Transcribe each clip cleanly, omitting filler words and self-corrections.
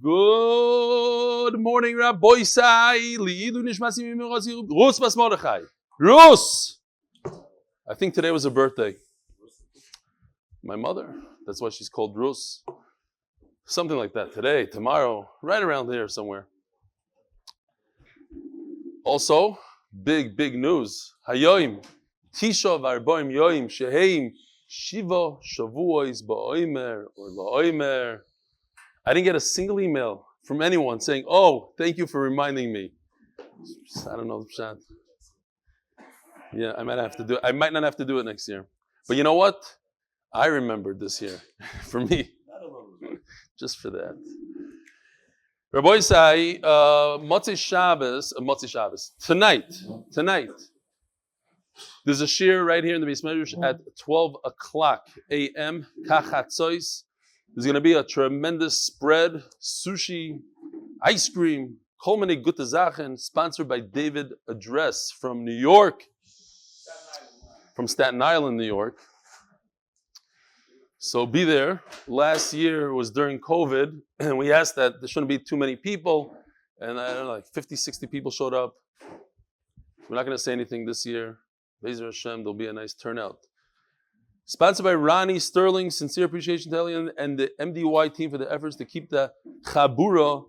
Good morning, Rabbi Sai. לעילוי נשמת Rus Bas Mordechai. Rus! I think today was her birthday. My mother. That's why she's called Rus. Something like that. Today, tomorrow, right around here somewhere. Also, big news. Hayoim. Tisha v'arboim yoim sheheim shiva shavuos ba'omer or la'omer. I didn't get a single email from anyone saying, "Oh, thank you for reminding me." I don't know the pshat. Yeah, I might not have to do it next year. But you know what? I remembered this year. For me. Just for that. Rabbi Isai, Motzei Shabbos. Tonight. There's a shir right here in the Beis Medrash at 12 o'clock a.m. Kachatzois. There's going to be a tremendous spread, sushi, ice cream, kol minei gute Sachen, sponsored by David Address from New York, from Staten Island, New York. So be there. Last year was during COVID, and we asked that there shouldn't be too many people, and I don't know, like 50, 60 people showed up. We're not going to say anything this year. Be'ezer Hashem, there'll be a nice turnout. Sponsored by Ronnie Sterling, sincere appreciation to Elian and the MDY team for the efforts to keep the Habora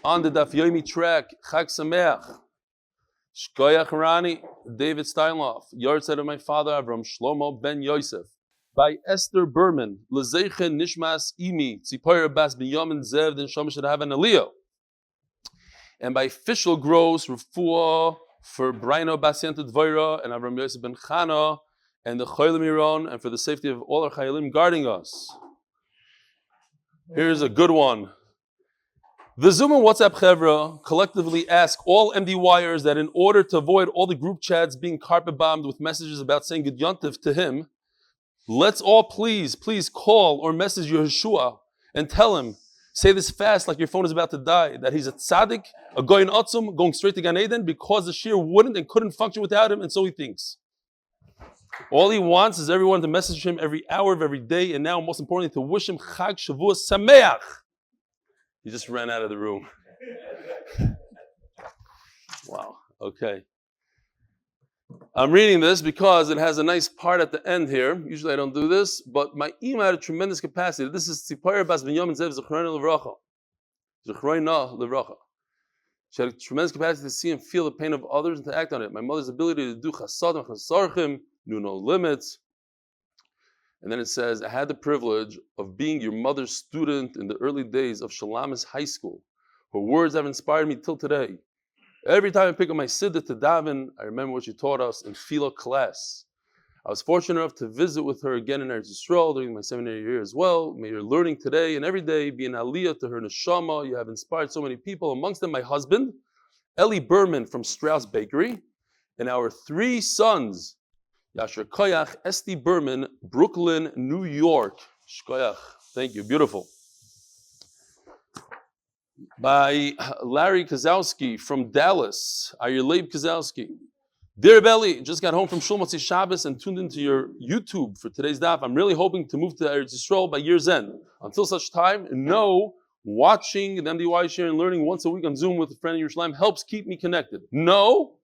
on the Daf Yomi Track. Chag Sameach. Shkoyach Ronnie, David Steinlauf. Yartzheit of my father, Avraham Shlomo ben Yosef. By Esther Berman. L'zeichen nishmas imi. Tzipora bas binyamin zev den shom should have an Aliyah. And by Fishel Gross, Refuah for Bryna bas Yenta Devora and Avraham Yosef ben Chana. And the Cholah Meron, and for the safety of all our chayalim guarding us. Here's a good one. The Zoom and WhatsApp Chevra collectively ask all MDYers that in order to avoid all the group chats being carpet bombed with messages about saying good yontif to him, let's all please call or message Yeshua and tell him, say this fast like your phone is about to die, that he's a tzaddik, a goyin atzum, going straight to Gan Eden because the shir wouldn't and couldn't function without him, and so he thinks. All he wants is everyone to message him every hour of every day, and now, most importantly, to wish him Chag Sameach. He just ran out of the room. Wow. Okay. I'm reading this because it has a nice part at the end here. Usually I don't do this, but my email had a tremendous capacity. This is Tzipora bas Binyamin Zev Zechroina Levracha. She had a tremendous capacity to see and feel the pain of others and to act on it. My mother's ability to do chasad and chasarchim knew no limits. And then it says, I had the privilege of being your mother's student in the early days of Shalamis High School. Her words have inspired me till today. Every time I pick up my siddur to daven, I remember what she taught us in philo class. I was fortunate enough to visit with her again in Eretz Yisrael during my seminary year as well. May your learning today and every day be an aliyah to her neshama. You have inspired so many people, amongst them my husband, Eli Berman from Strauss Bakery, and our 3 sons, Yasher Koyach, Esther Berman, Brooklyn, New York. Shkoyach. Thank you. Beautiful. By Larry Kozowski from Dallas. Ayerleib Kozowski. Dear Belly, just got home from Shul Motzei Shabbos and tuned into your YouTube for today's daf. I'm really hoping to move to Eretz Yisrael by year's end. Until such time, no, watching the MDY share and learning once a week on Zoom with a friend in Yerushalayim helps keep me connected. No,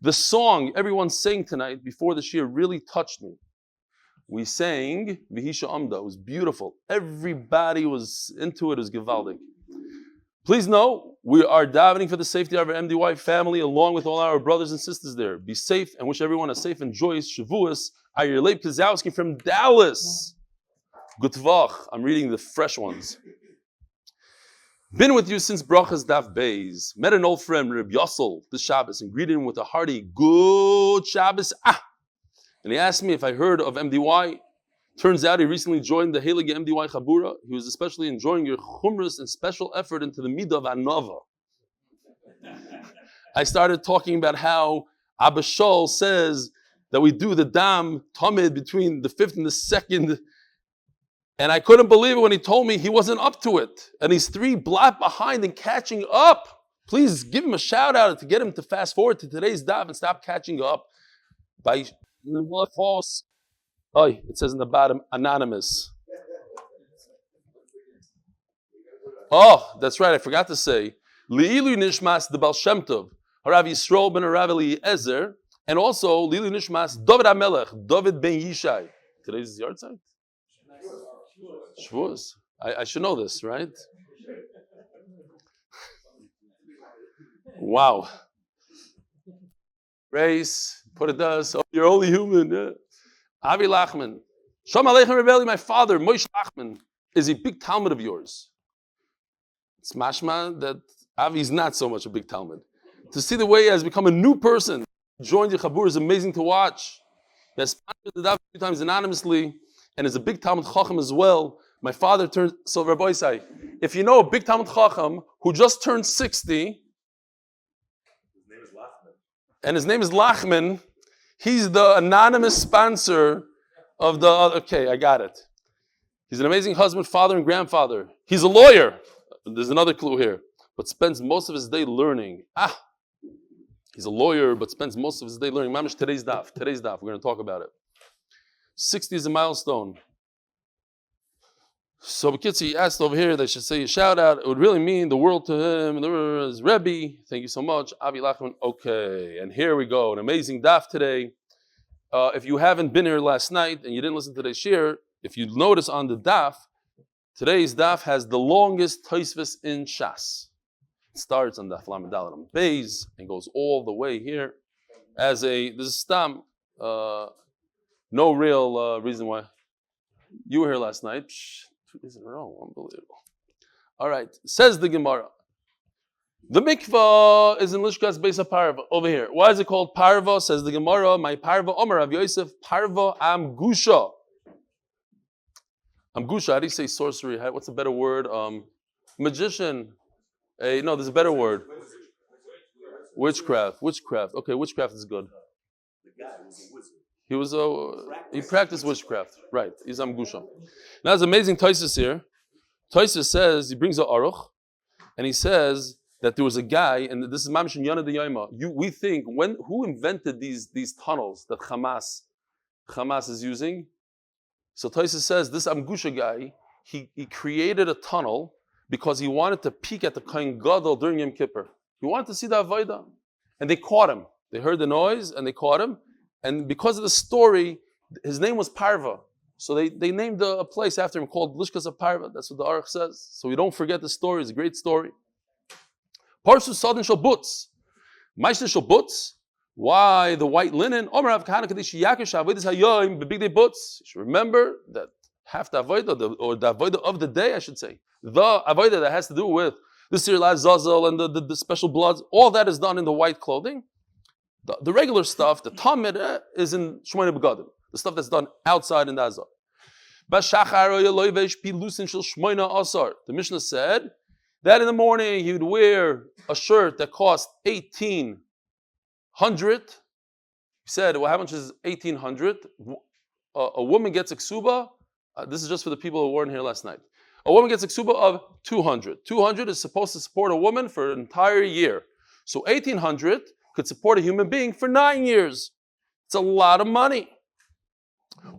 the song everyone sang tonight before the shir really touched me. We sang V'hisha Amda. It was beautiful. Everybody was into it. It was gewaldig. Please know, we are davening for the safety of our MDY family along with all our brothers and sisters there. Be safe and wish everyone a safe and joyous Shavuos. Ayerleib Kozowski from Dallas. Good Vach. I'm reading the fresh ones. Been with you since Brachas Daf Beis. Met an old friend, Reb Yossel, this Shabbos, and greeted him with a hearty, good Shabbos. And he asked me if I heard of MDY. Turns out he recently joined the Heilige MDY Habora. He was especially enjoying your chumrus and special effort into the midah of anava. I started talking about how Abba Shol says that we do the dam tamid between the 5th and the 2nd. And I couldn't believe it when he told me he wasn't up to it. And he's 3 blot behind and catching up. Please give him a shout out to get him to fast forward to today's daf and stop catching up by false. Oh, it says in the bottom, anonymous. Oh, that's right. I forgot to say. L'ilui nishmas the Baal Shem Tov, Harav Yisrael ben Harav Eliezer, and also L'ilui nishmas David HaMelech, David ben Yishai. Today's yartzheit? Shavuos. I should know this, right? Wow. Race, put it does. Oh, you're only human. Yeah. Avi Lachman. Shalom Aleichem Rebelli, my father, Moshe Lachman, is a big Talmud of yours. It's mashma that Avi is not so much a big Talmud. To see the way he has become a new person, joined the Habora is amazing to watch. He has sponsored the Daf 2 times anonymously, and is a big Talmud Chacham as well. My father turned, so Rabbi Isai, if you know a big Talmud Chacham who just turned 60, and his name is Lachman, he's the anonymous sponsor of the other. Okay, I got it. He's an amazing husband, father, and grandfather. He's a lawyer. There's another clue here. But spends most of his day learning. He's a lawyer, but spends most of his day learning. Mamish, today's daf. We're going to talk about it. 60 is a milestone. So B'kitzi asked over here, they should say a shout out. It would really mean the world to him. His Rebbe. Thank you so much. Avi Lachman. Okay, and here we go. An amazing daf today. If you haven't been here last night and you didn't listen to today's shir, if you notice on the daf, today's daf has the longest Tosfos in Shas. It starts on Daf Lamed Amud Beis and goes all the way here. This is stam. No real reason why you were here last night. 2 days in a row, unbelievable. All right, says the Gemara. The mikvah is in Lishkas Beis Parva over here. Why is it called Parva? Says the Gemara. My Parva Omer of Yosef Parva Amgusha. Amgusha. How do you say sorcery? What's a better word? Magician. No, there's a better word. Witchcraft. Okay, witchcraft is good. The guy was a wizard. He practiced witchcraft. Right. He's Amgusha. Now there's amazing Tosfos here. Tosfos says, he brings a aruch, and he says that there was a guy, and this is Mamish and Yona the Yoma. We think, who invented these tunnels that Hamas is using? So Tosfos says, this Amgusha guy, he created a tunnel because he wanted to peek at the Kohen Gadol during Yom Kippur. He wanted to see the Avodah. And they caught him. They heard the noise, and they caught him. And because of the story, his name was Parva. So they named a place after him called Lishkas of Parva. That's what the Aruch says. So we don't forget the story. It's a great story. Parsu Sadin Shabutz. Meister Shabutz. Why the white linen? Omer Av Kahana Kadesh Yakish Avodas Hayoim Bebig Day Butz. You should remember that half the Avodah, or the Avodah of the day, I should say. The Avodah that has to do with the Sirla Zazel and the special bloods, all that is done in the white clothing. The regular stuff, the Talmud, is in Shmoyne Begadim. The stuff that's done outside in the Azar. The Mishnah said that in the morning he would wear a shirt that cost 1,800. He said, well, how much is 1,800? A woman gets a ksuba. This is just for the people who weren't here last night. A woman gets a ksuba of 200. 200 is supposed to support a woman for an entire year. So 1,800 could support a human being for 9 years. It's a lot of money.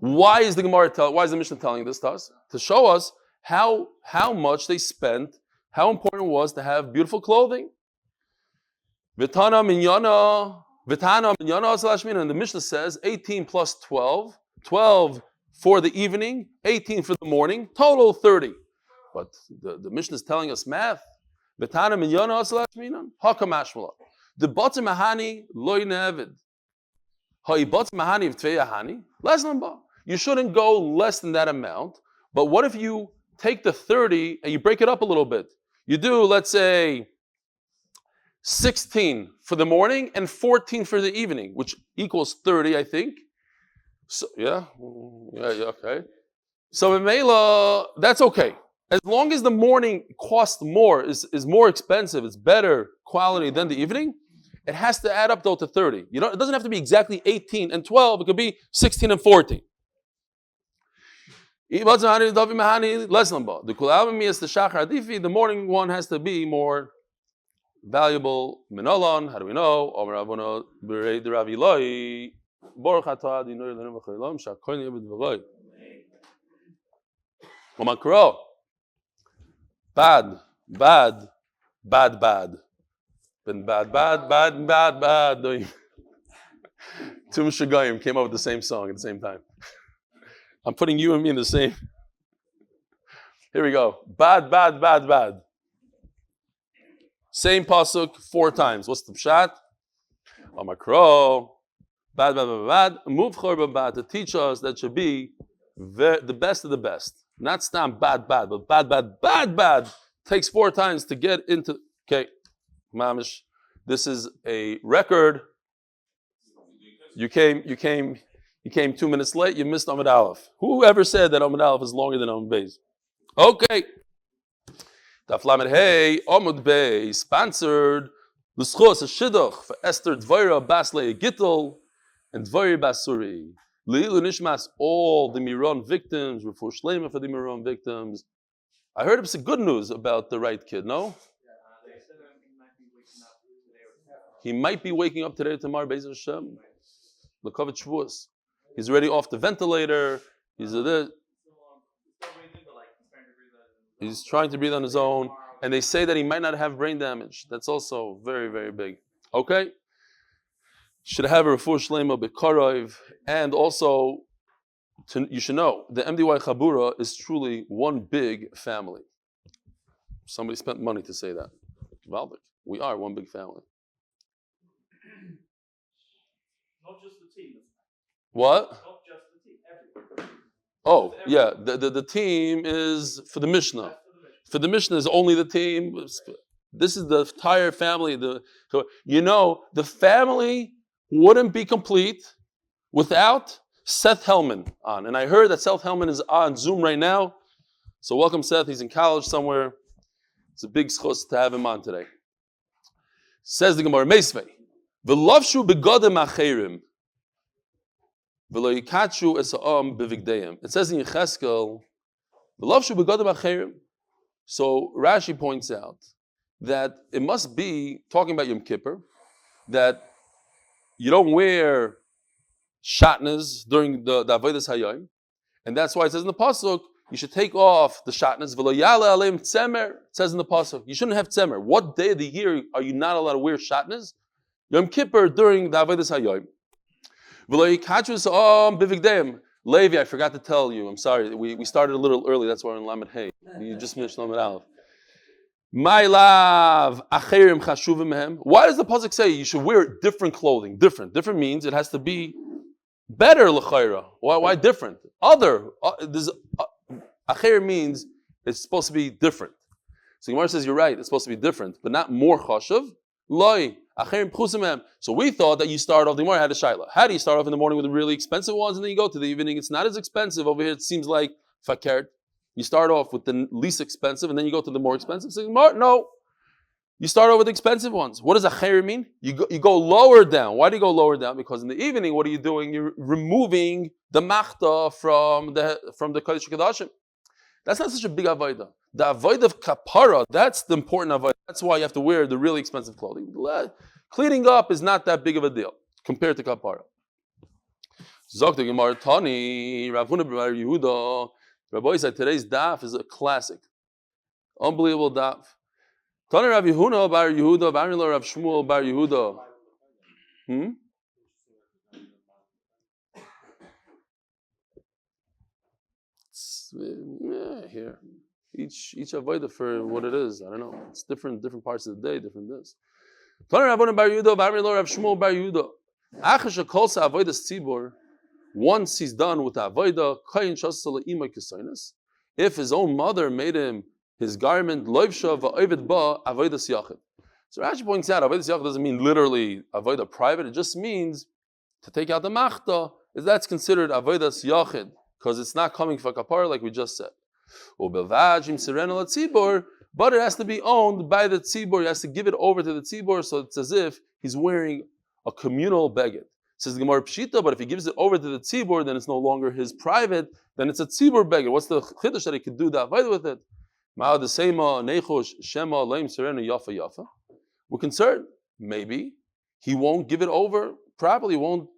Why is the Mishnah telling this to us? To show us how much they spent, how important it was to have beautiful clothing. Vitana minyana and the Mishnah says 18 plus 12, 12 for the evening, 18 for the morning, total 30. But the Mishnah is telling us math. Vitana minyana asalashminan hakamashmala. The bottom mahani loy nevid. You shouldn't go less than that amount. But what if you take the 30 and you break it up a little bit? You do, let's say, 16 for the morning and 14 for the evening, which equals 30, I think. So, yeah, okay. So in Mela, that's okay. As long as the morning costs more, is more expensive, it's better quality than the evening, it has to add up though to 30. It doesn't have to be exactly 18 and 12. It could be 16 and 14. The morning one has to be more valuable. Minolan, how do we know? Bad. Bad. Been bad. Two Mishagayim came up with the same song at the same time. I'm putting you and me in the same. Here we go. Bad. Same pasuk 4 times. What's the pshat? Amakro. Bad. Move chorba bad to teach us that should be the best of the best. Not stam bad, but bad. Takes 4 times to get into. Okay, mamish. This is a record. You came 2 minutes late. You missed Amud Aleph. Whoever said that Amud Aleph is longer than Amud Beis? Okay. Daf Lamed Hey Amud Beis sponsored l'schos a shidduch for Esther Devora Basle Gittel and Devori Basuri. L'ilui nishmas all the Meron victims. Refuah shlomo for the Meron victims. I heard some good news about the right kid. No. They said he might be waking up today or tomorrow. He might be waking up today or tomorrow. Beis Hashem. L'kovet Shavuos. He's already off the ventilator. He's trying to breathe on his own. And they say that he might not have brain damage. That's also very, very big. Okay? Should have a refuah shlomo b'karov. And also, you should know, the MDY Habora is truly one big family. Somebody spent money to say that. We are one big family. Not just the team. What? Not just the team. Everyone. Oh, yeah. The team is for the Mishnah. For the Mishnah is only the team. This is the entire family. The family wouldn't be complete without Seth Hellman on. And I heard that Seth Hellman is on Zoom right now. So welcome, Seth. He's in college somewhere. It's a big schos to have him on today. Says the Gemara, Meisvei, V'lovshu begodim acherim, v'lo yikachu esa'am bevigdeim. It says in Yecheskel, V'lovshu begodim acherim. So Rashi points out that it must be, talking about Yom Kippur, that you don't wear shatnez during the Avodas Hayom, and that's why it says in the pasuk you should take off the shatnez. V'lo yale aleim tzemer. It says in the pasuk you shouldn't have tzemer. What day of the year are you not allowed to wear shatnez? Yom Kippur during the Avodas Hayom. V'lo yikachu esa'am bevigdeim. Levi, I forgot to tell you. I'm sorry. We started a little early. That's why we're in Lamed Hey. You just finished Lamed Aleph. My love, acherim chashuvim mehem. Why does the pasuk say you should wear different clothing? Different means it has to be better l'chayra. Why different? Other. Acherim means it's supposed to be different. So Gemara says you're right. It's supposed to be different, but not more chashuv. Loi. So we thought that you start off the Gemara had a shaila. How do you start off in the morning with the really expensive ones and then you go to the evening? It's not as expensive. Over here it seems like fakert. You start off with the least expensive and then you go to the more expensive. So no. You start off with the expensive ones. What does acher mean? You go lower down. Why do you go lower down? Because in the evening, what are you doing? You're removing the machta from the Kodesh Kodashim. That's not such a big avodah. The avodah of kapara, that's the important avodah. That's why you have to wear the really expensive clothing. Cleaning up is not that big of a deal compared to kapara. Zok the Gemara Tani, Rav Huna bar Yehuda. Rabbi said today's daf is a classic. Unbelievable daf. Tani Rav Yehuda bar Yehuda, bar Rav Shmuel bar Yehuda. Here. Each avodah for what it is. I don't know. It's different parts of the day, different this. Once he's done with the avodah, if his own mother made him his garment, so Rashi points out, avodas yachid doesn't mean literally avodah private. It just means to take out the machta. That's considered avodas yachid because it's not coming for kapara like we just said. But it has to be owned by the tzibor. He has to give it over to the tzibor, so it's as if he's wearing a communal beged. Says the Gemara Pshita, but if he gives it over to the tzibor, then it's no longer his private, then it's a tzibor beged. What's the chiddush that he could do that with it? We're concerned. Maybe he won't give it over properly. He won't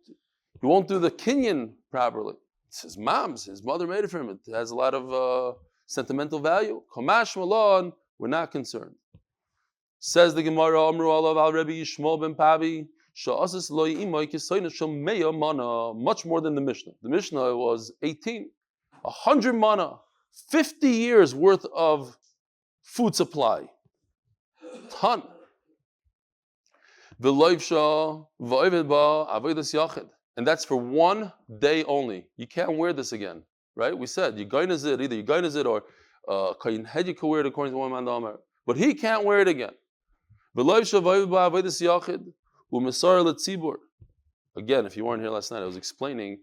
do the kinyan properly. It's his mom's. His mother made it for him. It has a lot of sentimental value. Kamash malon We're not concerned. Says the Gemara, Amru Alav al Rebbe Yishmael ben Pavi, Sha'asis lo yimai kisoyna shel meya mana, much more than the Mishnah. The Mishnah was 18, 100 mana, 50 years worth of food supply. Ton. And that's for one day only. You can't wear this again, right? We said, either you gainazid or Kayin Head you can wear it according to one man Omer. But he can't wear it again. Again, if you weren't here last night, I was explaining,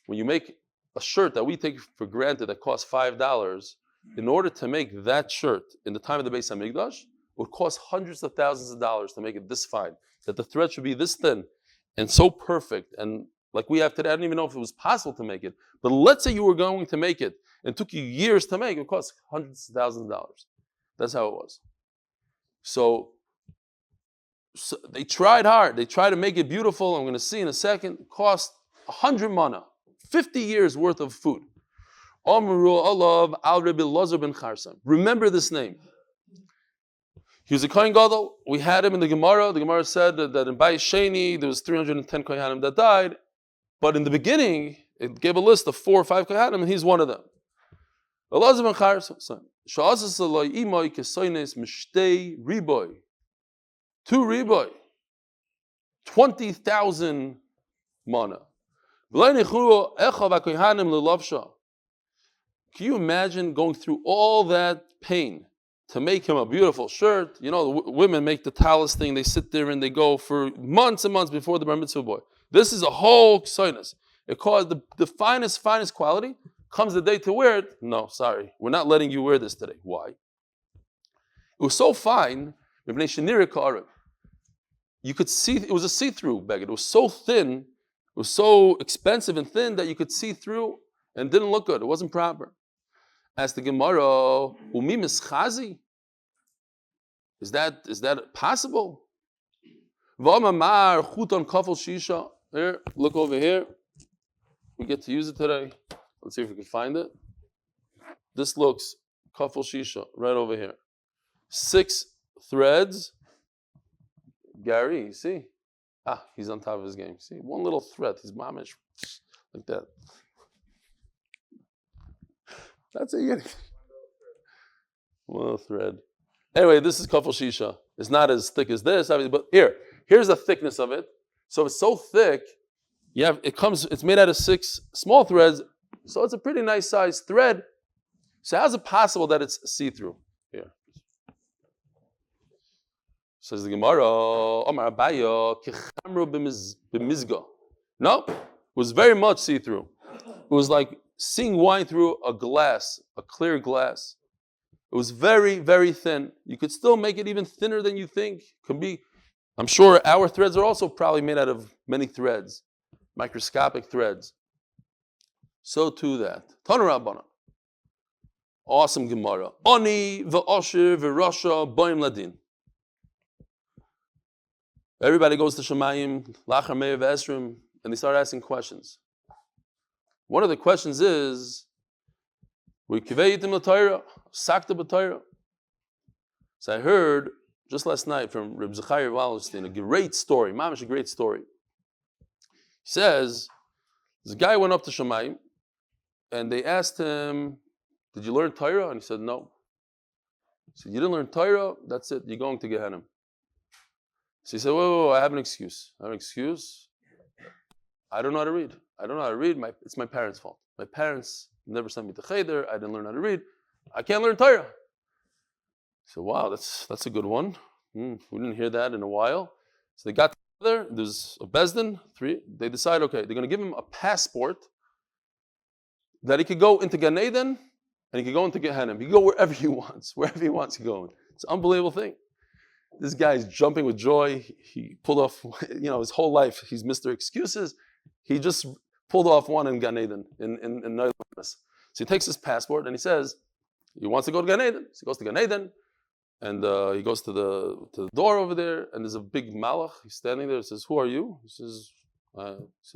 when you make a shirt that we take for granted that costs $5, in order to make that shirt in the time of the Beis Hamikdash, it would cost hundreds of thousands of dollars to make it this fine, that the thread should be this thin and so perfect. And like we have today, I don't even know if it was possible to make it. But let's say you were going to make it and it took you years to make it, it cost hundreds of thousands of dollars. That's how it was. So they tried hard. They tried to make it beautiful. I'm going to see in a second. It cost 100 mana, 50 years worth of food. Remember this name. He was a Kohen Gadol. We had him in the Gemara. The Gemara said that in Bayis Sheni there was 310 Kohanim that died. But in the beginning, it gave a list of 4 or 5 Kohanim, and he's one of them. Elazar ben Charson. 2 riboy. 20,000 mana. Can you imagine going through all that pain to make him a beautiful shirt? You know, the women make the talis thing. They sit there and they go for months and months before the bar mitzvah boy. This is a whole ksainas. It caused the finest quality. Comes the day to wear it. No, sorry. We're not letting you wear this today. Why? It was so fine. You could see, it was a see-through beged. It was so thin, it was so expensive and thin that you could see through and didn't look good. It wasn't proper. As the Gemara, umi mischazi? Is that possible? Here, look over here. We get to use it today. Let's see if we can find it. This looks kafel shisha right over here. 6 threads. Gary, you see? He's on top of his game. See, one little thread. He's mamish like that. That's a yiddish. One little thread. Anyway, this is kafel shisha. It's not as thick as this, but here's the thickness of it. So it's so thick. It's made out of 6 small threads. So it's a pretty nice sized thread. So how's it possible that it's see-through? Here. Says the Gemara, Omer Abaya, kichamru b'mizga. No, it was very much see-through. It was like seeing wine through a glass, a clear glass. It was very, very thin. You could still make it even thinner than you think. Could be. I'm sure our threads are also probably made out of many threads, microscopic threads. So too that. Tana Rabbana. Awesome Gemara. Oni v'osher v'rasha boim ladin. Everybody goes to Shemayim, Lachar Meir v'Esrim, and they start asking questions. One of the questions is, we kiveitim l'Torah, sakta b'Torah. So I heard just last night from Reb Zechariah Wallerstein a great story, mamish a great story. He says, this guy went up to Shemayim, and they asked him, did you learn Torah? And he said, no. He said, you didn't learn Torah? That's it, you're going to Gehenna. So he said, whoa, I have an excuse. I have an excuse. I don't know how to read. It's my parents' fault. My parents never sent me to Cheder. I didn't learn how to read. I can't learn Torah. So wow, that's a good one. We didn't hear that in a while. So they got together. There's a bezdin, 3. They decide, okay, they're going to give him a passport that he could go into Gan Eden and he could go into Gehenna. He could go wherever he wants to go. It's an unbelievable thing. This guy's jumping with joy. He pulled off, his whole life, he's Mr. Excuses. He just pulled off one in Gan Eden, in Neuilus. So he takes his passport and he says, he wants to go to Gan Eden. So he goes to Gan Eden and he goes to the door over there and there's a big malach. He's standing there and says, who are you? He says,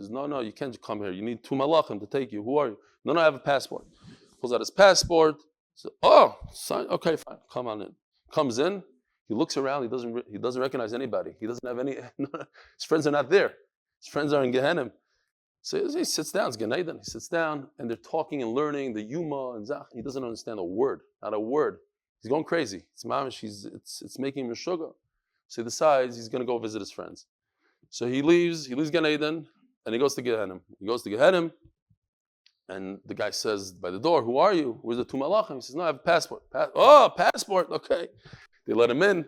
no, you can't come here. You need 2 malachim to take you. Who are you? No, I have a passport. Pulls out his passport. Says, okay, fine, come on in. Comes in, he looks around, he doesn't recognize anybody. He doesn't have any, his friends are not there. His friends are in Gehenim. So he sits down, it's Gan Eden. He sits down and they're talking and learning the Yoma and Zach. He doesn't understand a word, not a word. He's going crazy. It's mamish, it's making him a sugar. So he decides he's going to go visit his friends. So he leaves Gan Eden and he goes to Gehenim. He goes to Gehenim and the guy says by the door, "Who are you? Where's the two malachim?" He says, "No, I have a passport." Passport, okay. They let him in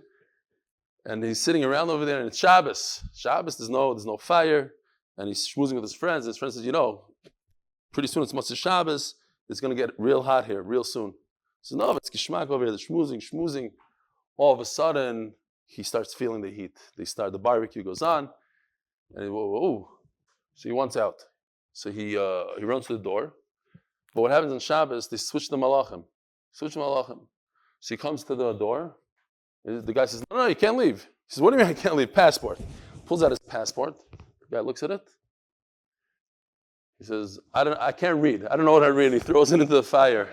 and he's sitting around over there and it's Shabbos. Shabbos, there's no fire. And he's schmoozing with his friends. And his friend says, pretty soon it's Motzei Shabbos. It's going to get real hot here, real soon. He says, no, it's geschmack over here. They're schmoozing. All of a sudden, he starts feeling the heat. The barbecue goes on. And whoa. So he wants out. So he runs to the door. But what happens on Shabbos, they switch the malachim. So he comes to the door. The guy says, no, you can't leave. He says, what do you mean I can't leave? Passport. Pulls out his passport. The guy looks at it. He says, I can't read. I don't know what I read. And he throws it into the fire.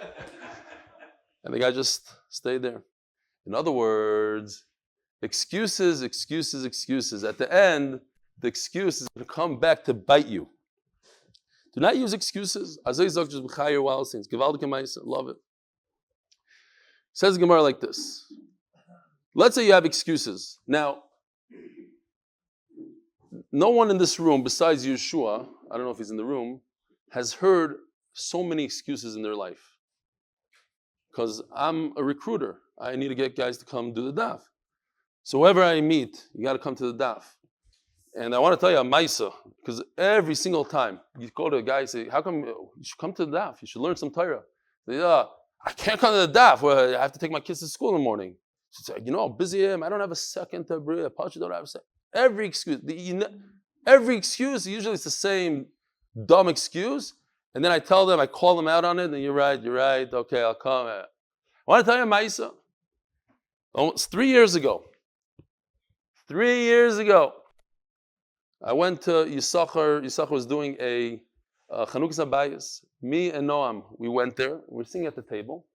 And the guy just stayed there. In other words, excuses. At the end, the excuse is going to come back to bite you. Do not use excuses. Love it. Says the Gemara like this. Let's say you have excuses. Now, no one in this room besides Yeshua, I don't know if he's in the room, has heard so many excuses in their life. Because I'm a recruiter. I need to get guys to come do the daf. So whoever I meet, you got to come to the daf. And I want to tell you a maisa, because every single time you go to a guy and say, how come you should come to the daf? You should learn some Torah. I can't come to the daf. Well, I have to take my kids to school in the morning. She's like, how busy I am. I don't have a second to breathe. Don't have a second. Every excuse, usually it's the same dumb excuse. And then I call them out on it, and you're right, okay, I'll come. I want to tell you, Maisa, almost 3 years ago, I went to Yisachar. Yisachar was doing a Chanukah Sabayis. Me and Noam, we went there. We're sitting at the table.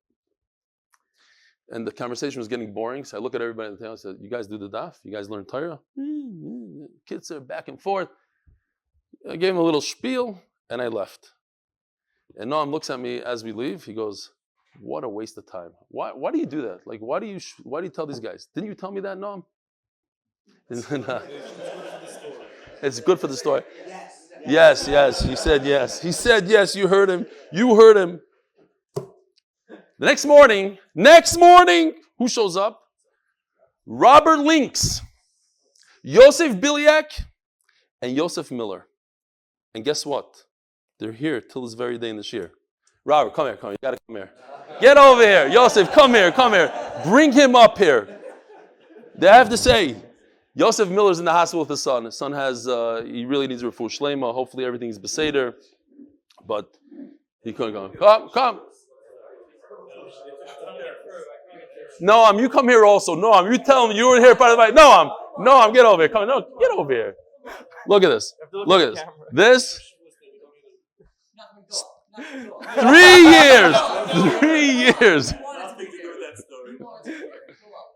And the conversation was getting boring. So I look at everybody at the table and said, you guys do the daf? You guys learn Torah? Kids are back and forth. I gave him a little spiel and I left. And Noam looks at me as we leave. He goes, what a waste of time. Why do you do that? Like, why do you tell these guys? Didn't you tell me that, Noam? It's good for the story. Yes. He said yes. You heard him. The next morning, who shows up? Robert Links, Yosef Biliak, and Yosef Miller. And guess what? They're here till this very day in this year. Robert, come here. You gotta come here. Get over here. Yosef, come here. Bring him up here. They have to say, Yosef Miller's in the hospital with his son. His son has, he really needs a refuah shlomo. Hopefully everything's beseder. But he couldn't go. Come. Noam, you come here also. Noam, you tell him you were here part of the fight. Noam, get over here. Come on, get over here. Look at this. This. 3 years. 3 years.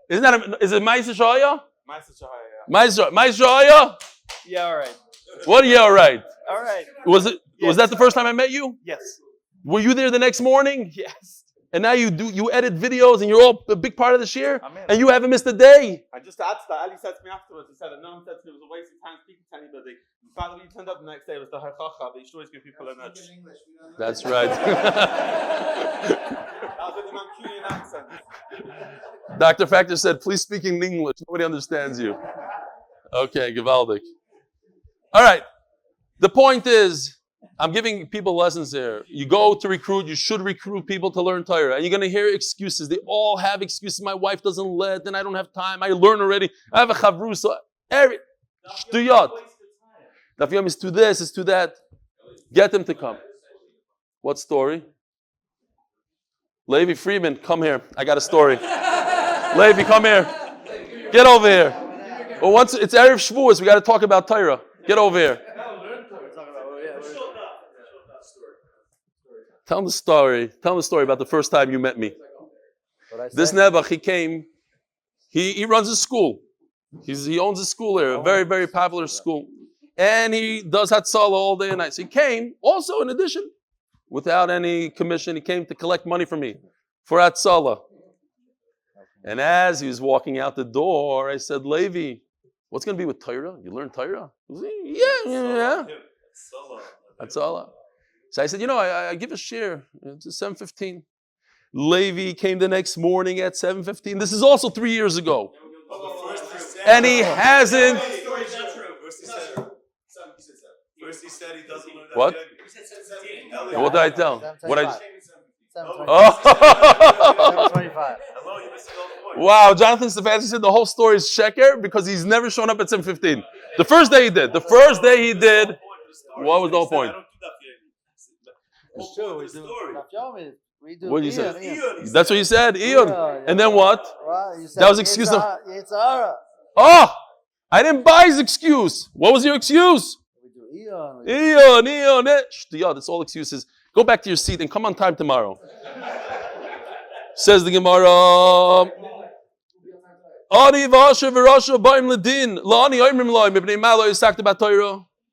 Is it Ma'aser Shaya? Ma'aser Shaya? Yeah, all right. What? Yeah, all right. All right. Was that the first time I met you? Yes. Were you there the next morning? Yes. And now you edit videos and you're all a big part of this year? And you haven't missed a day? I just asked that. Ali said to me afterwards, he said that no one said to me it was a waste of time speaking to anybody. In fact, when you turned up the next day, it was the harchacha, but you should always give people a nudge. That's right. That was with the Mancunian accent. Dr. Factor said, please speak in English. Nobody understands you. Okay, gewaldig. All right. The point is, I'm giving people lessons here. You go to recruit, you should recruit people to learn Torah. And you're going to hear excuses. They all have excuses. My wife doesn't let, then I don't have time. I learn already. I have a chavrusa. Shtuyot. Daf Yomi is to this, is to that. Get them to come. What story? Levi Friedman, come here. I got a story. Levi, come here. Get over here. Well, once it's Erev Shavuos, we got to talk about Torah. Get over here. Tell him the story. Tell him the story about the first time you met me. This Nebuch, he came He runs a school. He owns a school there, a very, very popular school. And he does Hatzalah all day and night. So he came also in addition, without any commission, he came to collect money from me for Hatzalah. And as he was walking out the door, I said, Levi, what's going to be with Torah? You learn Torah? Yeah. Hatzalah. So I said, I give a share. It's 7:15. Levi came the next morning at 7:15. This is also 3 years ago. And he hasn't. First he said he doesn't learn that. What? He said 7:15. What did I tell? 7:25. Hello, you're missing all the point. Wow, Jonathan Stefansky said the whole story is sheker because he's never shown up at 7:15. The first day he did. What was the whole point? I don't do that for you. It's true. We do Daf Yomi. We do. What did you say? Ian. That's what you said, Eon. And then what? Well, you said That was excuse of. Yitzhara. Oh, I didn't buy his excuse. What was your excuse? We do Eon. Eon. That's all excuses. Go back to your seat and come on time tomorrow. Says the Gemara.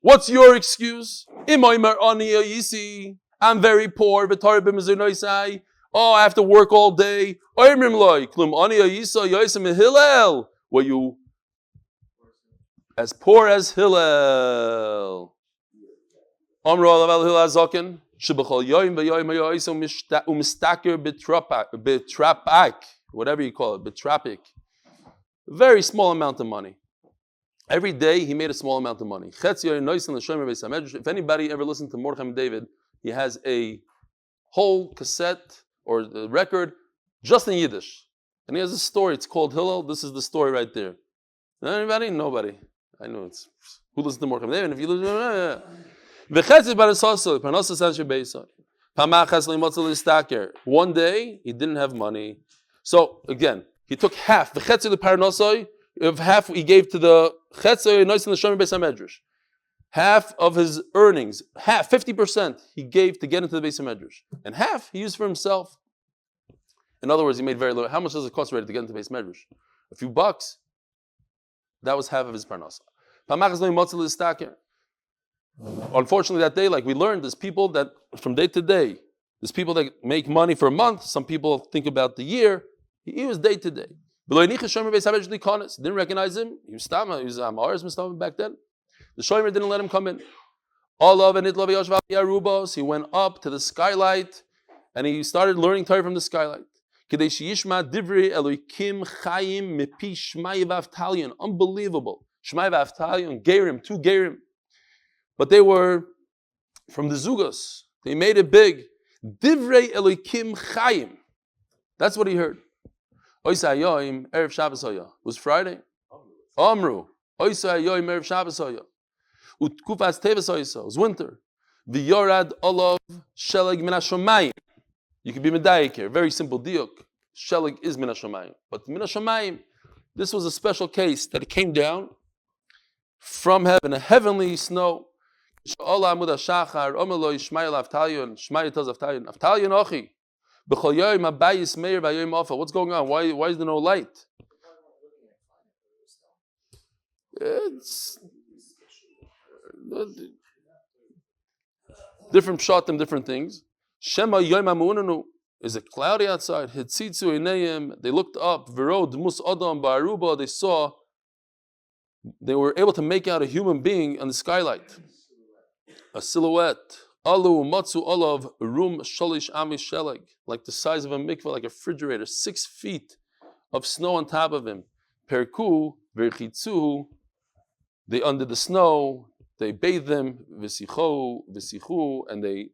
What's your excuse? I'm very poor. Oh, I have to work all day. Were you as poor as Hillel? Whatever you call it, betrapik. Very small amount of money. Every day he made a small amount of money. If anybody ever listened to Mordechai David, he has a whole cassette or the record just in Yiddish. And he has a story, it's called Hillel. This is the story right there. Anybody? Nobody. I know it's who listens to Mordechai David. If you listen, one day he didn't have money. So again, he took half. Of half he gave to the half of his earnings, 50% he gave to get into the Beis Medrash, and half he used for himself. In other words, he made very little. How much does it cost already to get into the Beis Medrash? A few bucks. That was half of his parnasa. Unfortunately, that day, like we learned, there's people that from day to day, there's people that make money for a month. Some people think about the year. He was day to day. Didn't recognize him. He was Amar's back then. The shomer didn't let him come in. He went up to the skylight and he started learning Torah from the skylight. Unbelievable. Shmai v'Avtalion, Gerim, 2 Gerim. But they were from the Zugos. They made it big. Divrei Elokim Chaim. That's what he heard. Oisai Yoim, Erev Shabbos Hoya. It was Friday. Amru. Oisai Yoim, Erev Shabbos Hoya. Utkufas Teves Hoya. It was winter. V'yorad Olav Sheleg Min HaShomayim. You could be medayik here. Very simple diuk. Sheleg is Min HaShomayim. But Min HaShomayim, this was a special case that it came down from heaven, a heavenly snow. Cholah Amud Ashachar, Omer lo Yishmael Avtalion, Shmai tells Avtalion, Avtalion Ochi, B'chol Yoyim Abayis Meir V'Yoyim Ofa. What's going on? Why is there no light? It's different pshatim, different things. Shema Yoyim Amunanu. Is it cloudy outside? Hitzitzu Einayim. They looked up. V'ro Dmus Adam Ba'aruba. They were able to make out a human being on the skylight. A silhouette. Alu matzu olav rum sholish ami sheleg, like the size of a mikveh, like a refrigerator, 6 feet of snow on top of him. Perku v'chitzu. They undid the snow. They bathed them. V'sichu, and they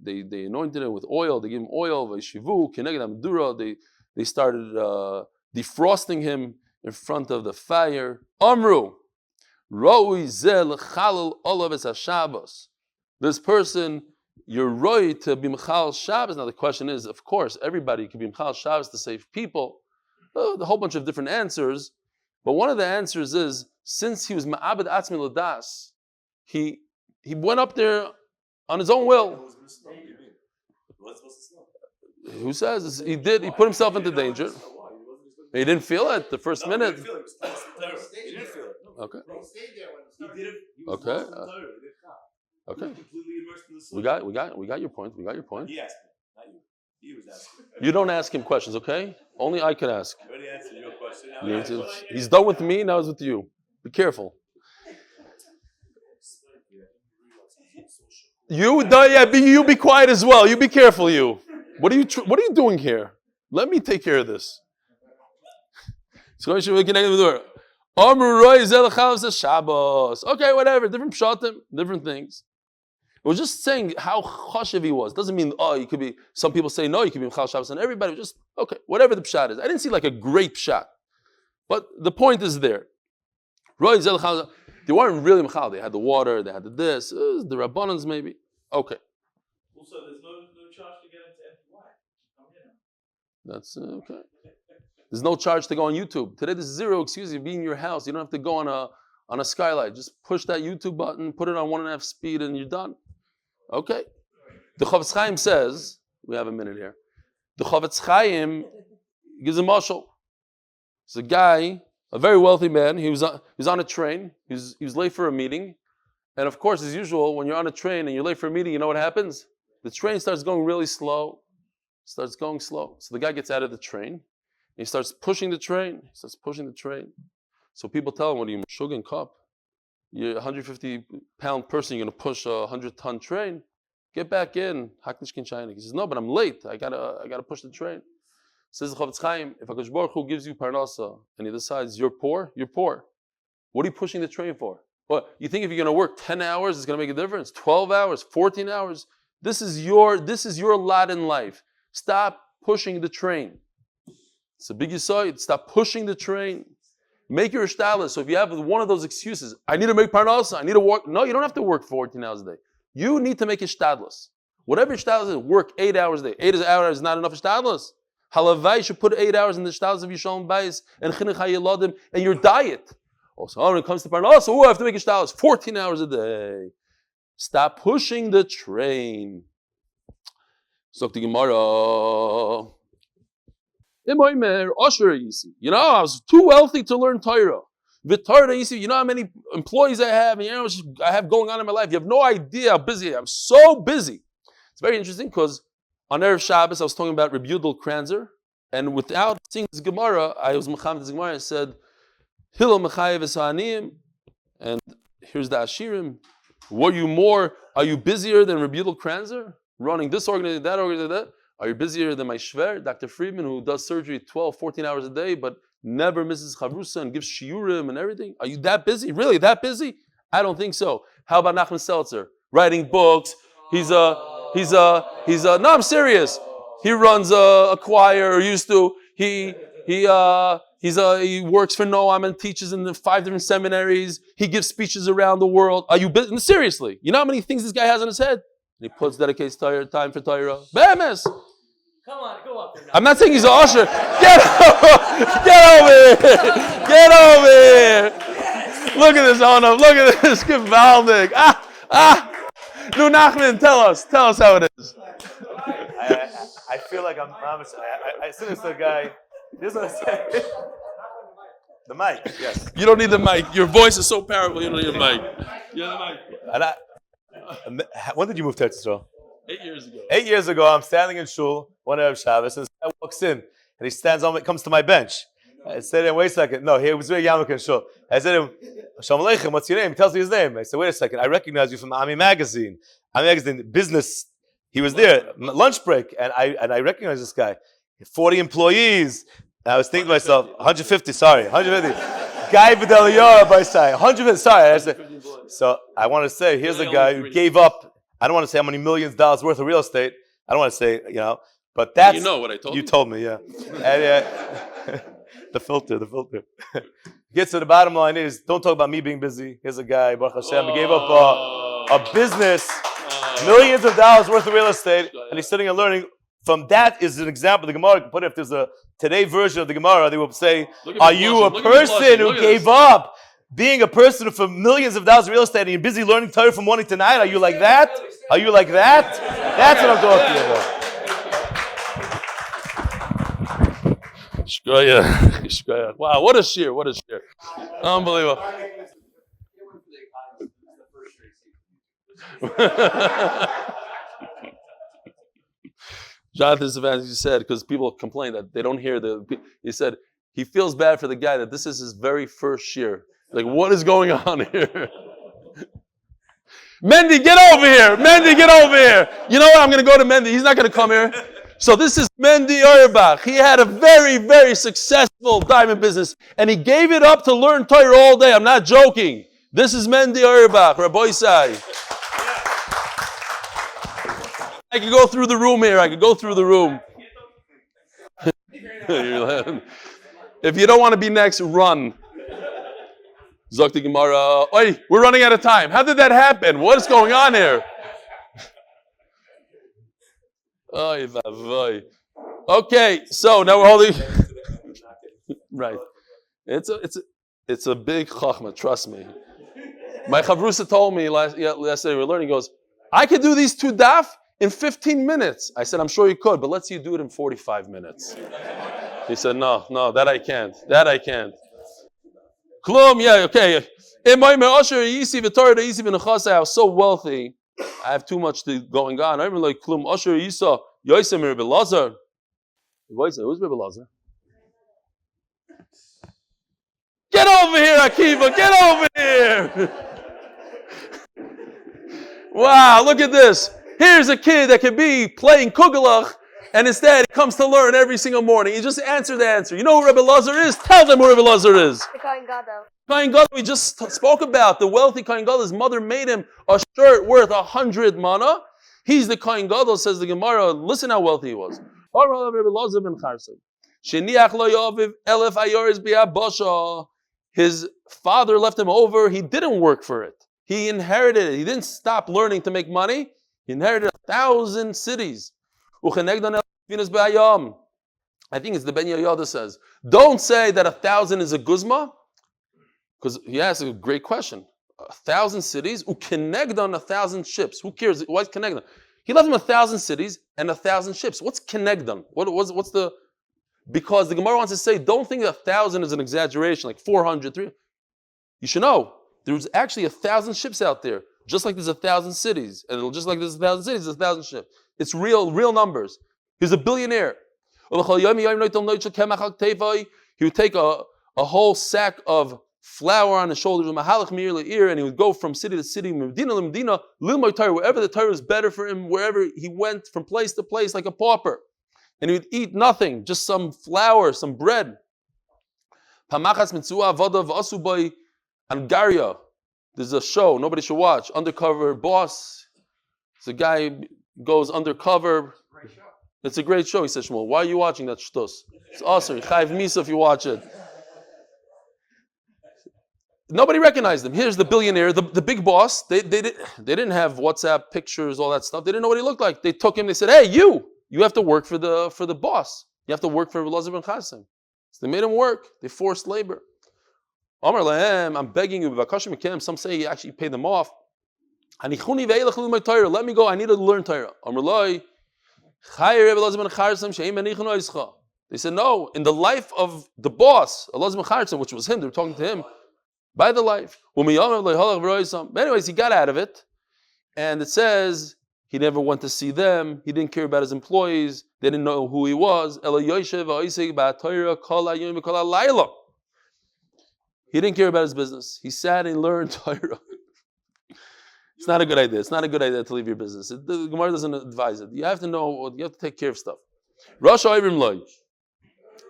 anointed him with oil. They gave him oil. V'shivu keneged amdura. They started defrosting him in front of the fire. Amru. This person, you're roi to be Mechal Shabbos. Now the question is, of course, everybody could be Mechal Shabbos to save people. A whole bunch of different answers. But one of the answers is, since he was Ma'abed Atzmi Ladas, he went up there on his own will. Who says? He did. He put himself into danger. You didn't feel it the first No, minute. He didn't feel it. He was lost in Torah. He didn't feel it. No. Okay. They stayed there when it He started. didn't. He was Okay. lost in Torah. He didn't stop. Okay. Completely immersed in the We got your point. We got your point. He asked me, not you. He was asking. You don't ask him questions, okay? Only I could ask. I already answered your question. Now You I need to- answer He's done with me, now he's with you. Be careful. You be quiet as well. You be careful, you. What are you doing here? Let me take care of this. Okay, whatever. Different pshatim, different things. We're just saying how chashiv he was. Doesn't mean, you could be, some people say, no, you could be Mchal Shabbos, and everybody just, okay, whatever the pshat is. I didn't see like a great pshat. But the point is there. They weren't really Mchal. They had the water, they had the this, the Rabbanans maybe. Okay. Also, there's no charge to get into MDY. Come here. That's okay. There's no charge to go on YouTube. Today there's zero excuse. You be in your house. You don't have to go on a skylight. Just push that YouTube button, put it on 1.5 speed, and you're done. Okay. The Chavetz Chaim says, we have a minute here. The Chavetz Chaim gives a mashal. It's a guy, a very wealthy man. He was on a train. He was late for a meeting. And of course, as usual, when you're on a train and you're late for a meeting, you know what happens? The train starts going really slow. Starts going slow. So the guy gets out of the train. He starts pushing the train. So people tell him, what are you, sugar and cup? You're a 150-pound person, you're going to push a 100-ton train? Get back in. He says, no, but I'm late. I gotta push the train. Says the Chavetz Chaim, if HaKadosh Baruch Hu gives you parnasa and he decides you're poor, you're poor. What are you pushing the train for? What, you think if you're going to work 10 hours, it's going to make a difference? 12 hours, 14 hours? This is your lot in life. Stop pushing the train. It's a big yisoid. Stop pushing the train. Make your ishtalas. So if you have one of those excuses, I need to make parnasa, I need to work. No, you don't have to work 14 hours a day. You need to make ishtadlas. Whatever ishtadlas is, work 8 hours a day. 8 hours is not enough ishtadlas. Halavai should put 8 hours in the ishtadlas of Yishalom Beis and chinuch hayeladim and your diet. Also, when it comes to parnasa, I have to make ishtadlas 14 hours a day. Stop pushing the train. So the Gemara. You know, I was too wealthy to learn Torah. You know how many employees I have, and you know I have going on in my life. You have no idea how busy I am. I'm so busy. It's very interesting because on Erev Shabbos I was talking about Reb Yudel Kranzer, and without seeing this Gemara, I was mechayev this Gemara and said, Hillel mechayev es ha'aniyim, and here's the Ashirim. Are you busier than Reb Yudel Kranzer? Running this organization, that organization, that? Are you busier than my shver, Dr. Friedman, who does surgery 12, 14 hours a day, but never misses chavrusa and gives shiurim and everything? Are you that busy? Really, that busy? I don't think so. How about Nachman Seltzer? Writing books. No, I'm serious. He runs a choir, or used to. He works for Noam and teaches in the 5 different seminaries. He gives speeches around the world. Are you busy? Seriously. You know how many things this guy has on his head? He dedicates time for Torah. Be'emes. Come on, go up there now. I'm not saying he's an usher. Get over here. Look at this, Onam. Look at this. Gewaldig. No, Nachman, tell us how it is. I feel like I'm promised. I sit next to a guy. This is what I say. The mic, yes. You don't need the mic. Your voice is so powerful. You don't need the mic. You have the mic. When did you move to Eretz Yisrael? 8 years ago. 8 years ago, I'm standing in shul, one Erev Shabbos, and this guy walks in, and he stands on, comes to my bench. I said to him, wait a second. No, he was very yarmulke in shul. I said to him, Shalom Aleichem, what's your name? He tells me his name. I said, wait a second, I recognize you from Ami Magazine. Ami Magazine, business. He was there, lunch break, and I recognize this guy. 40 employees. And I was thinking to myself, 150. Guy B'Deliyah by side, 150, sorry. I said, so I want to say, here's a guy who gave up. I don't want to say how many millions of dollars worth of real estate. I don't want to say, but that's... You know what I told you? You told me, yeah. And, the filter. Gets to the bottom line is, don't talk about me being busy. Here's a guy, Baruch Hashem, he gave up a business, millions of dollars worth of real estate, and he's sitting and learning. From that is an example. The Gemara can put it, if there's a today version of the Gemara, they will say, are you a person who gave up being a person for millions of dollars of real estate and you're busy learning Torah from morning to night? Are you like that? That's what I'm talking about. Shkoyach. Shkoyach. Wow, what a shear, what a shear. Unbelievable. Jonathan Stefansky said, because people complain that they don't hear he said, he feels bad for the guy that this is his very first shear. Like, what is going on here? Mendy, get over here! Mendy, get over here! You know what? I'm going to go to Mendy. He's not going to come here. So this is Mendy Auerbach. He had a very, very successful diamond business, and he gave it up to learn Torah all day. I'm not joking. This is Mendy Auerbach, Rabbi Sai. I could go through the room here. I could go through the room. If you don't want to be next, run. Zok Gemara. Oi, we're running out of time. How did that happen? What is going on here? Okay, so now we're holding. Right. It's a big chachma, trust me. My chavrusa told me last day we were learning, he goes, I could do these 2 daf in 15 minutes. I said, I'm sure you could, but let's see you do it in 45 minutes. He said, no, that I can't. Klum, yeah, okay. I was so wealthy. I have too much going on. I remember like Klum, Asher Yisa, Yosef, Rebbe Lazar. Who's Rebbe Lazar? Get over here, Akiva, get over here. Wow, look at this. Here's a kid that could be playing Kugelach, and instead he comes to learn every single morning. He just answered the answer. You know who Rebbe Lazar is? Tell them who Rebbe Lazar is. The Kohen Gadol. Kohen Gadol we just spoke about. The wealthy Kohen Gadol, his mother made him a shirt worth 100 mana. He's the Kohen Gadol, says the Gemara. Listen how wealthy he was. His father left him over. He didn't work for it. He inherited it. He didn't stop learning to make money. He inherited 1,000 cities. I think it's the Ben Yoda says. Don't say that 1,000 is a guzma, because he asks a great question. 1,000 cities, ukenegdon 1,000 ships. Who cares? Why is kenegdon? He left him 1,000 cities and 1,000 ships. What's kenegdon? What's the? Because the Gemara wants to say, don't think that 1,000 is an exaggeration, like 400, 300. You should know there's actually 1,000 ships out there, just like there's 1,000 cities, and just like there's 1,000 cities, there's 1,000 ships. It's real numbers. He's a billionaire. He would take a whole sack of flour on his shoulders, and he would go from city to city, wherever the Torah is better for him, wherever he went from place to place like a pauper. And he would eat nothing, just some flour, some bread. Angaria. There's a show nobody should watch. Undercover Boss. It's a guy goes undercover. It's a great show. He says, Shmuel, why are you watching that shtus? It's awesome. Chayv Misa if you watch it. Nobody recognized him. Here's the billionaire, the big boss. They didn't have WhatsApp pictures, all that stuff. They didn't know what he looked like. They took him. They said, "Hey, you have to work for the boss. You have to work for Elazar ben Chasim." So they made him work. They forced labor. Omer lahem, I'm begging you. Some say he actually paid them off. Let me go. I need to learn Torah. They said, no, in the life of the boss, Elazar ben Chasim, which was him, they were talking to him, by the life. Anyways, he got out of it. And it says he never went to see them. He didn't care about his employees. They didn't know who he was. He didn't care about his business. He sat and learned Torah. It's not a good idea. It's not a good idea to leave your business. The Gemara doesn't advise it. You have to know, you have to take care of stuff.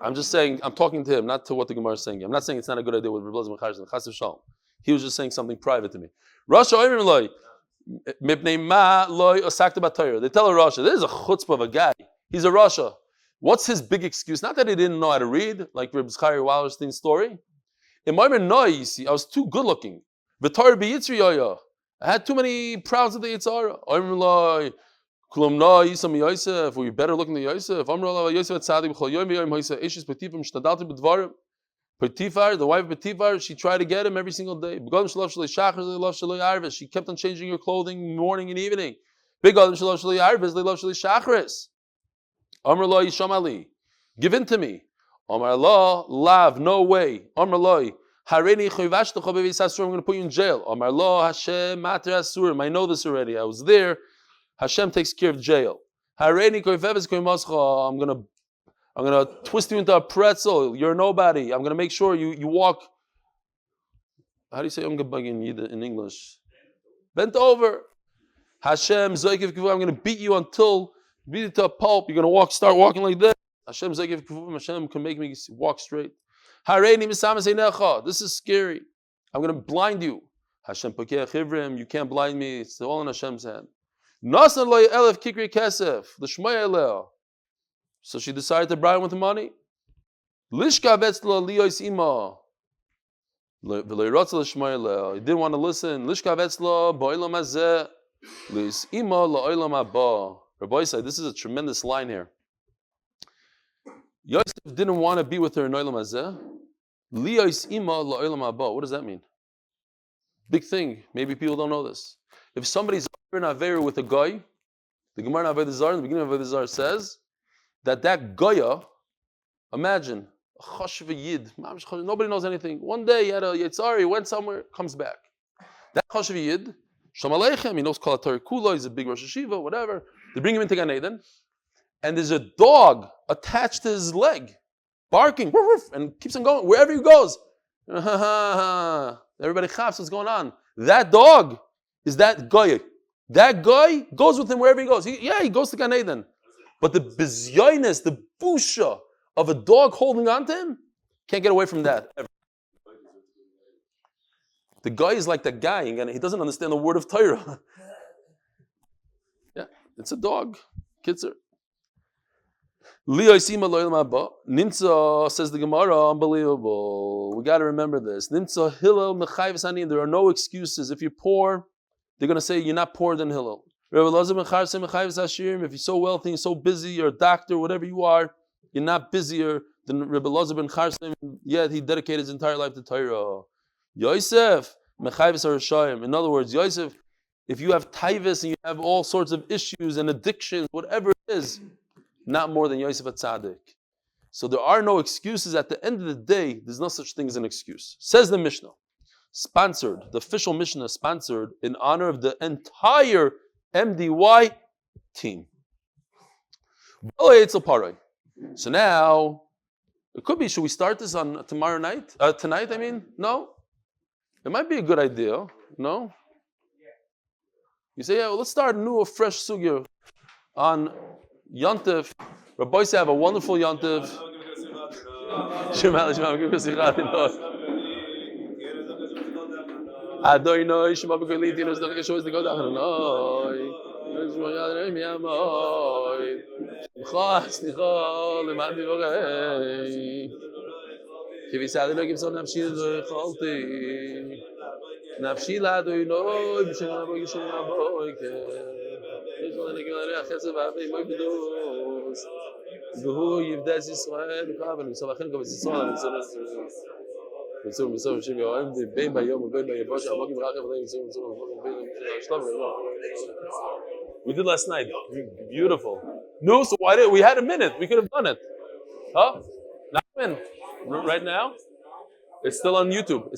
I'm just saying, I'm talking to him, not to what the Gemara is saying. I'm not saying it's not a good idea with Rebbe Elazar ben Chasim. He was just saying something private to me. They tell a Rasha, this is a chutzpah of a guy. He's a Rasha. What's his big excuse? Not that he didn't know how to read, like Reb Zachariah Wallerstein's story. In my no, you see, I was too good looking. I had too many prouds of the Yitzhara. Were you better looking than Yosef? Potifar, the wife of Potifar, she tried to get him every single day. She kept on changing her clothing morning and evening. Give in to me. Omer lo, lav, no way. Omer loi. Hareini choivashtacha bevis asurim, I'm going to put you in jail. Omer lo, Hashem mater asurim. I know this already. I was there. Hashem takes care of jail. Hareini koiveves koimascha. I'm gonna twist you into a pretzel. You're nobody. I'm gonna make sure you walk. How do you say in English? Bent over. Hashem zoikiv kivu. I'm gonna beat you beat it to a pulp. You're gonna start walking like this. Hashem zoikiv kivu. Hashem can make me walk straight. Hareini misamas einecha. This is scary. I'm gonna blind you. Hashem pokeh chivrim. You can't blind me. It's all in Hashem's hand. Nasan loy elef kikri kesef. L'shmaya eleh. So she decided to bribe him with the money. Lishka vetzla liyos ima. He didn't want to listen. Lishka vetzla ba'olam hazeh. Lis ima la'olam haba. Rabbi said, this is a tremendous line here. Yosef didn't want to be with her in olam hazeh. Liyos ima la'olam haba. What does that mean? Big thing. Maybe people don't know this. If somebody's in Avera with a guy, the Gemara in Avodah Zarah, in the beginning of Avodah Zarah says that Goya, imagine, a chashuv yid, nobody knows anything. One day he had a yitzar, he went somewhere, comes back. That chashuv yid, Shalom Aleichem, he knows Kol HaTorah Kula, he's a big Rosh Hashiva, whatever. They bring him into Gan Eden, and there's a dog attached to his leg, barking, woof, woof, and keeps on going, wherever he goes. Everybody chaps, what's going on? That dog is that guy. That guy goes with him wherever he goes. He goes to Gan Eden. But the bizyoiness, the busha of a dog holding on to him, can't get away from that ever. The guy is like that guy, and he doesn't understand the word of Torah. Yeah, it's a dog. Kitzer. Nimtza, says the Gemara, unbelievable. We got to remember this. Nimtza Hillel mechayves ani. There are no excuses. If you're poor, they're going to say you're not poorer than Hillel. If you're so wealthy and so busy, you're a doctor, whatever you are, you're not busier than Rebbe Elazar ben Charsim, yet he dedicated his entire life to Torah. Yosef, mechayves harashayim. In other words, Yosef, if you have taivas and you have all sorts of issues and addictions, whatever it is, not more than Yosef HaTzadik. So there are no excuses. At the end of the day, there's no such thing as an excuse. Says the Mishnah, sponsored, the official Mishnah sponsored in honor of the entire MDY team. So now, it could be, should we start this on tomorrow night? Tonight, I mean? No? It might be a good idea. No? You say, yeah, well, let's start a fresh sugya on Yontif. Rabbi say have a wonderful Yontif. Adoinoi shema b'koliti nos dach shows the god achanoi. Slicha lemadi v'rei. Kivisad lo gibson nafshi lo chalti. Nafshi ladoinoi b'shem aboy shem aboy ke. Yishon negimarei achesed v'avei moy b'dos. V'hu yivdas Yisrael v'chaven v'savachin kol Yisrael v'tzonah. We did last night. Beautiful. No, so why did we had a minute? We could have done it. Huh? Not in. Right now? It's still on YouTube.